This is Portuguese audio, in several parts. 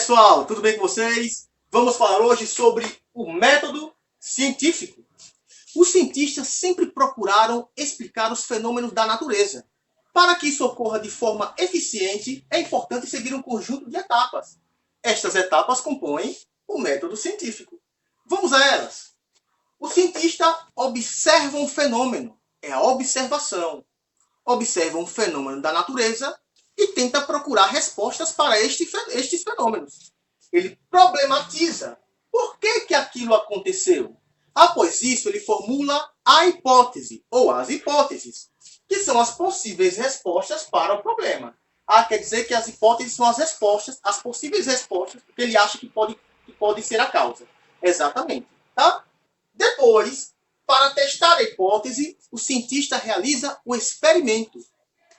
pessoal, tudo bem com vocês? Vamos falar hoje sobre o método científico. Os cientistas sempre procuraram explicar os fenômenos da natureza. Para que isso ocorra de forma eficiente, é importante seguir um conjunto de etapas. Estas etapas compõem o método científico. Vamos a elas. O cientista observa um fenômeno, é a observação. Observa um fenômeno da natureza e tenta procurar respostas para estes fenômenos. Ele problematiza por que aquilo aconteceu. Após isso, ele formula a hipótese, ou as hipóteses, que são as possíveis respostas para o problema. Quer dizer que as hipóteses são as respostas, as possíveis respostas que ele acha que pode ser a causa. Exatamente. Tá? Depois, para testar a hipótese, o cientista realiza o experimento.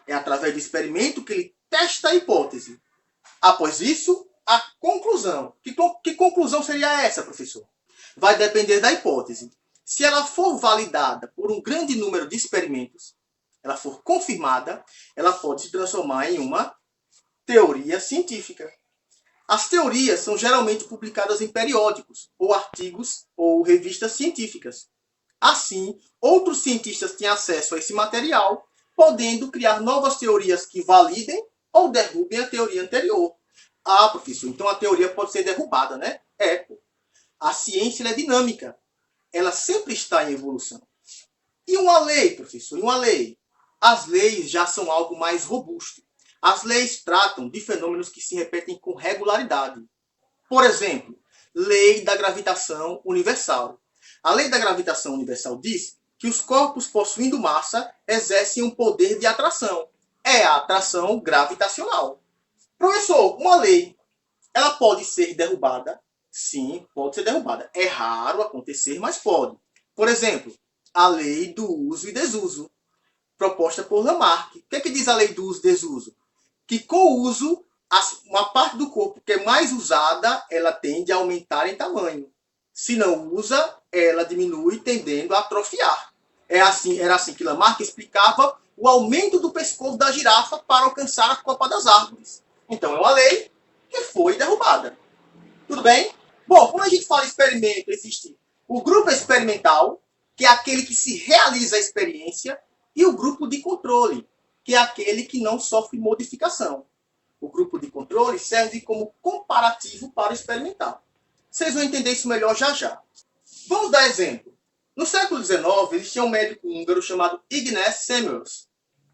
É através do experimento que ele testa a hipótese. Após isso, a conclusão. Que conclusão seria essa, professor? Vai depender da hipótese. Se ela for validada por um grande número de experimentos, ela for confirmada, ela pode se transformar em uma teoria científica. As teorias são geralmente publicadas em periódicos, ou artigos, ou revistas científicas. Assim, outros cientistas têm acesso a esse material, podendo criar novas teorias que validem ou derrubem a teoria anterior. Professor, então a teoria pode ser derrubada, né? A ciência é dinâmica. Ela sempre está em evolução. E uma lei, professor? E uma lei? As leis já são algo mais robusto. As leis tratam de fenômenos que se repetem com regularidade. Por exemplo, lei da gravitação universal. A lei da gravitação universal diz que os corpos possuindo massa exercem um poder de atração. É a atração gravitacional. Professor, uma lei, ela pode ser derrubada? Sim, pode ser derrubada. É raro acontecer, mas pode. Por exemplo, a lei do uso e desuso, proposta por Lamarck. O que é que diz a lei do uso e desuso? Que com o uso, uma parte do corpo que é mais usada, ela tende a aumentar em tamanho. Se não usa, ela diminui, tendendo a atrofiar. Era assim que Lamarck explicava o aumento do pescoço da girafa para alcançar a copa das árvores. Então, é uma lei que foi derrubada. Tudo bem? Bom, quando a gente fala experimento, existe o grupo experimental, que é aquele que se realiza a experiência, e o grupo de controle, que é aquele que não sofre modificação. O grupo de controle serve como comparativo para o experimental. Vocês vão entender isso melhor já já. Vamos dar exemplo. No século XIX, existia um médico húngaro chamado Ignaz Semmelweis,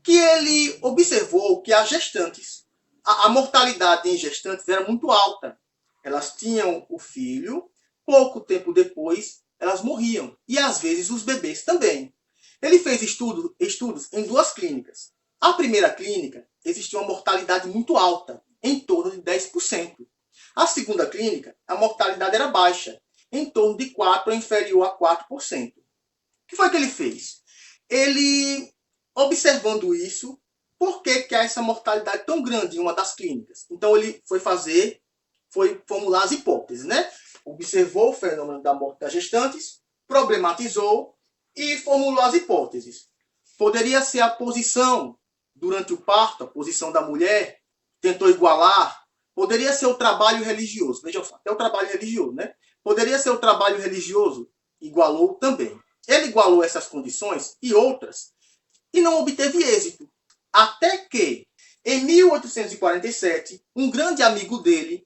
que ele observou que as gestantes, a mortalidade em gestantes era muito alta. Elas tinham o filho, pouco tempo depois elas morriam. E às vezes os bebês também. Ele fez estudos em duas clínicas. A primeira clínica existia uma mortalidade muito alta, em torno de 10%. A segunda clínica, a mortalidade era baixa, em torno de 4% ou inferior a 4%. O que foi que ele fez? Ele, observando isso, por que há essa mortalidade tão grande em uma das clínicas? Então ele foi formular as hipóteses, né? Observou o fenômeno da morte das gestantes, problematizou e formulou as hipóteses. Poderia ser a posição durante o parto, a posição da mulher, tentou igualar. Poderia ser o trabalho religioso. Vejam só, até o trabalho religioso, né? Poderia ser o trabalho religioso, igualou também. Ele igualou essas condições e outras e não obteve êxito. Até que, em 1847, um grande amigo dele,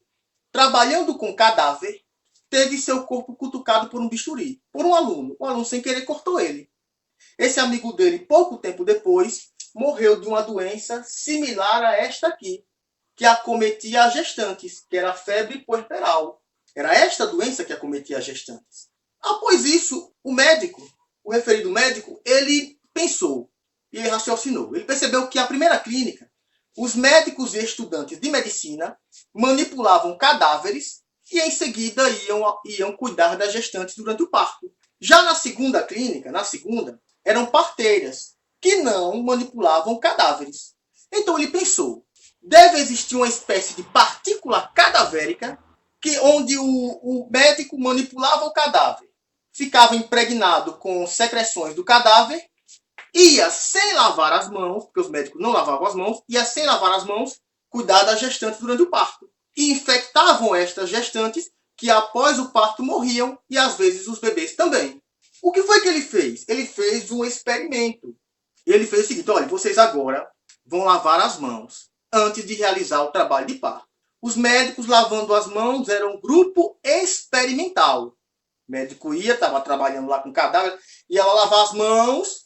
trabalhando com cadáver, teve seu corpo cutucado por um bisturi, por um aluno. O aluno, sem querer, cortou ele. Esse amigo dele, pouco tempo depois, morreu de uma doença similar a esta aqui, que acometia as gestantes, que era a febre puerperal. Era esta doença que acometia as gestantes. Após isso, o referido médico, ele pensou e ele raciocinou. Ele percebeu que a primeira clínica, os médicos e estudantes de medicina manipulavam cadáveres e em seguida iam cuidar das gestantes durante o parto. Já na segunda clínica, eram parteiras que não manipulavam cadáveres. Então ele pensou, deve existir uma espécie de partícula cadavérica onde o médico manipulava o cadáver, ficava impregnado com secreções do cadáver, ia sem lavar as mãos, porque os médicos não lavavam as mãos, ia sem lavar as mãos, cuidar das gestantes durante o parto. e infectavam estas gestantes que após o parto morriam e às vezes os bebês também. O que foi que ele fez? Ele fez um experimento. Ele fez o seguinte: olha, vocês agora vão lavar as mãos antes de realizar o trabalho de parto. Os médicos lavando as mãos eram um grupo experimental. O médico ia, estava trabalhando lá com cadáver, ia lá lavar as mãos,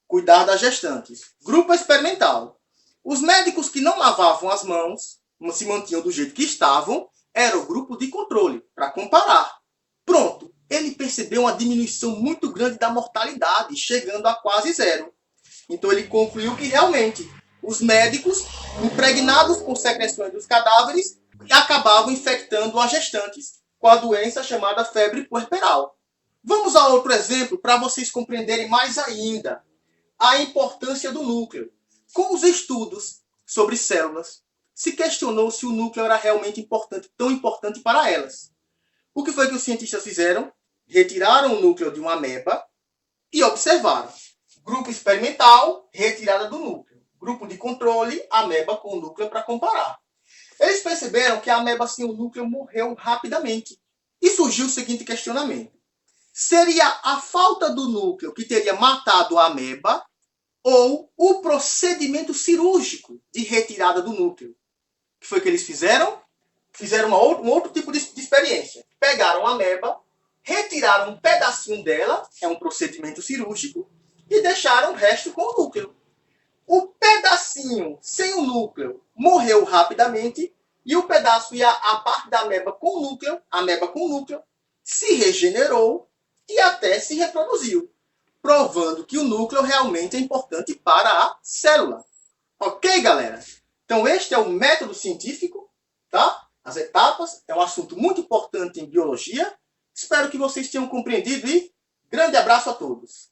cuidar das gestantes. Grupo experimental. Os médicos que não lavavam as mãos, se mantinham do jeito que estavam, era o grupo de controle, para comparar. Pronto, ele percebeu uma diminuição muito grande da mortalidade, chegando a quase zero. Então ele concluiu que realmente os médicos, impregnados com secreções dos cadáveres, acabavam infectando as gestantes com a doença chamada febre puerperal. Vamos a outro exemplo para vocês compreenderem mais ainda a importância do núcleo. Com os estudos sobre células, se questionou se o núcleo era realmente importante, tão importante para elas. O que foi que os cientistas fizeram? Retiraram o núcleo de uma ameba e observaram. Grupo experimental, retirada do núcleo. Grupo de controle, ameba com o núcleo para comparar. Eles perceberam que a ameba sem o núcleo morreu rapidamente. E surgiu o seguinte questionamento: seria a falta do núcleo que teria matado a ameba ou o procedimento cirúrgico de retirada do núcleo? O que foi que eles fizeram? Fizeram um outro tipo de experiência. Pegaram a ameba, retiraram um pedacinho dela, é um procedimento cirúrgico, e deixaram o resto com o núcleo. O pedacinho sem o núcleo morreu rapidamente e o pedaço e a parte da ameba com o núcleo, se regenerou e até se reproduziu, provando que o núcleo realmente é importante para a célula. Ok, galera? Então este é o método científico, tá? As etapas, é um assunto muito importante em biologia. Espero que vocês tenham compreendido e grande abraço a todos.